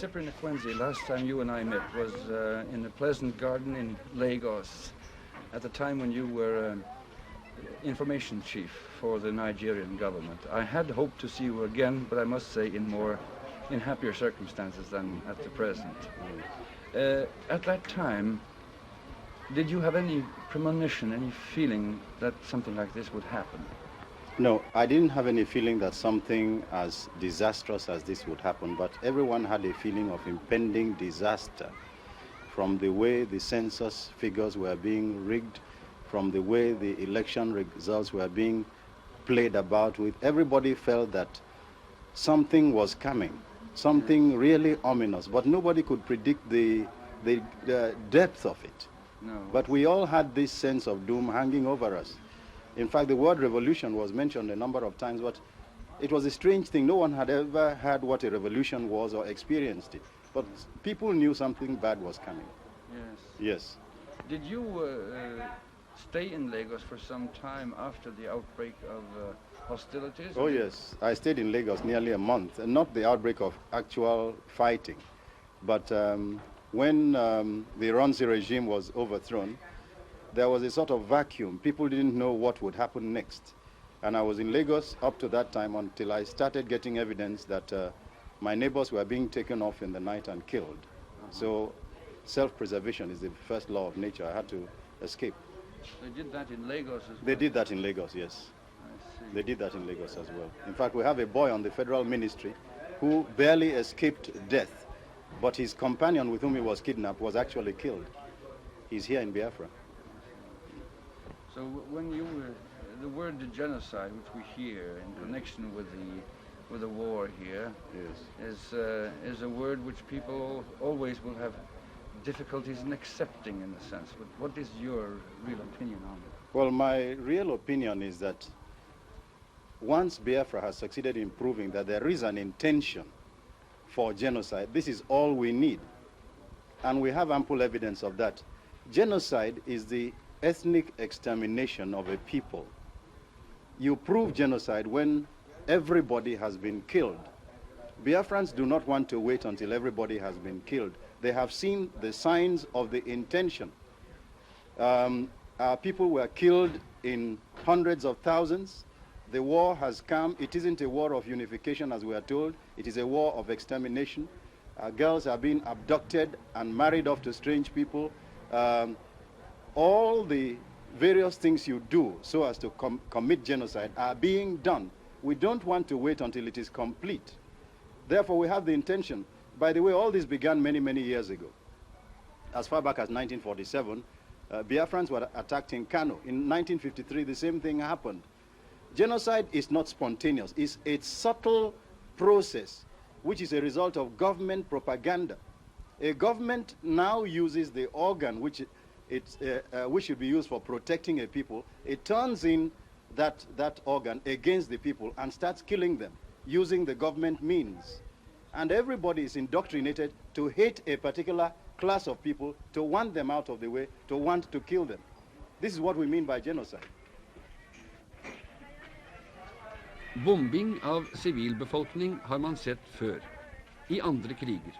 Cyprian Ekwensi, last time you and I met was in a pleasant garden in Lagos at the time when you were information chief for the Nigerian government. I had hoped to see you again, but I must say in happier circumstances than at the present. At that time, did you have any premonition, any feeling that something like this would happen? No, I didn't have any feeling that something as disastrous as this would happen, but everyone had a feeling of impending disaster from the way the census figures were being rigged, from the way the election results were being played about with. Everybody felt that something was coming, something really ominous, but nobody could predict the depth of it. No. But we all had this sense of doom hanging over us. In fact, the word revolution was mentioned a number of times, but it was a strange thing. No one had ever heard what a revolution was or experienced it. But people knew something bad was coming. Yes. Yes. Did you stay in Lagos for some time after the outbreak of hostilities? Oh, yes. I stayed in Lagos nearly a month, and not the outbreak of actual fighting. But when the Ronzi regime was overthrown, there was a sort of vacuum. People didn't know what would happen next. And I was in Lagos up to that time until I started getting evidence that my neighbors were being taken off in the night and killed. So self-preservation is the first law of nature. I had to escape. They did that in Lagos as well? They did that in Lagos, yes. I see. They did that in Lagos as well. In fact, we have a boy on the federal ministry who barely escaped death, but his companion with whom he was kidnapped was actually killed. He's here in Biafra. So when you the word genocide, which we hear in connection with the war here, Yes. is a word which people always will have difficulties in accepting, in a sense. But what is your real opinion on it? Well, my real opinion is that once Biafra has succeeded in proving that there is an intention for genocide, this is all we need. And we have ample evidence of that. Genocide is the ethnic extermination of a people. You prove genocide when everybody has been killed. Biafrans do not want to wait until everybody has been killed. They have seen the signs of the intention. Our people were killed in hundreds of thousands. The war has come. It isn't a war of unification, as we are told. It is a war of extermination. Girls are being abducted and married off to strange people. All the various things you do so as to commit genocide are being done. We don't want to wait until it is complete. Therefore, we have the intention. By the way, all this began many, many years ago. As far back as 1947, Biafrans were attacked in Kano. In 1953, the same thing happened. Genocide is not spontaneous. It's a subtle process, which is a result of government propaganda. A government now uses the organ which should be used for protecting a people. It turns in that organ against the people and starts killing them using the government means. And everybody is indoctrinated to hate a particular class of people, to want them out of the way, to want to kill them. This is what we mean by genocide. Bombing av sivilbefolkning har man sett før, i andre kriger.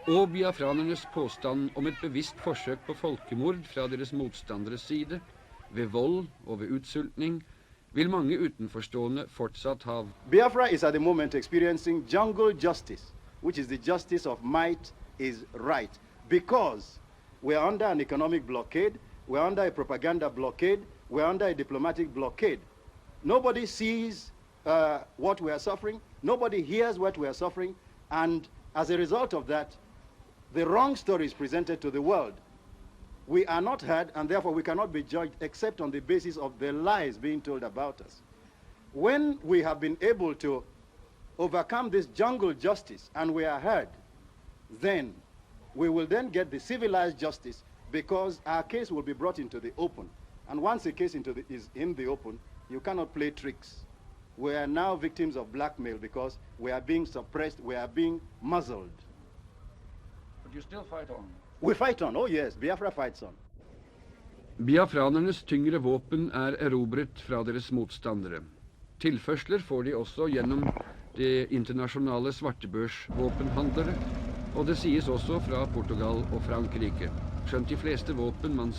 Og biafranernes påstand om et bevisst forsøk på folkemord fra deres motstanderes side, ved vold og ved utsultning, vil mange utenforstående fortsatt ha. Biafra is at the moment experiencing jungle justice, which is the justice of might is right, because we are under an economic blockade, we are under a propaganda blockade, we are under a diplomatic blockade. Nobody sees what we are suffering, nobody hears what we are suffering, and as a result of that, the wrong story is presented to the world. We are not heard, and therefore we cannot be judged except on the basis of the lies being told about us. When we have been able to overcome this jungle justice and we are heard, then we will then get the civilized justice, because our case will be brought into the open. And once a case is in the open, you cannot play tricks. We are now victims of blackmail because we are being suppressed, we are being muzzled. But you still fight on? We fight on, oh yes, Biafra fights on. Biafranernes tyngre våpen erobret fra deres motstandere. Tilførsler får de også gjennom det internasjonale svartebørsvåpenhandlere, og det sies også fra Portugal og Frankrike, skjønt de fleste våpen man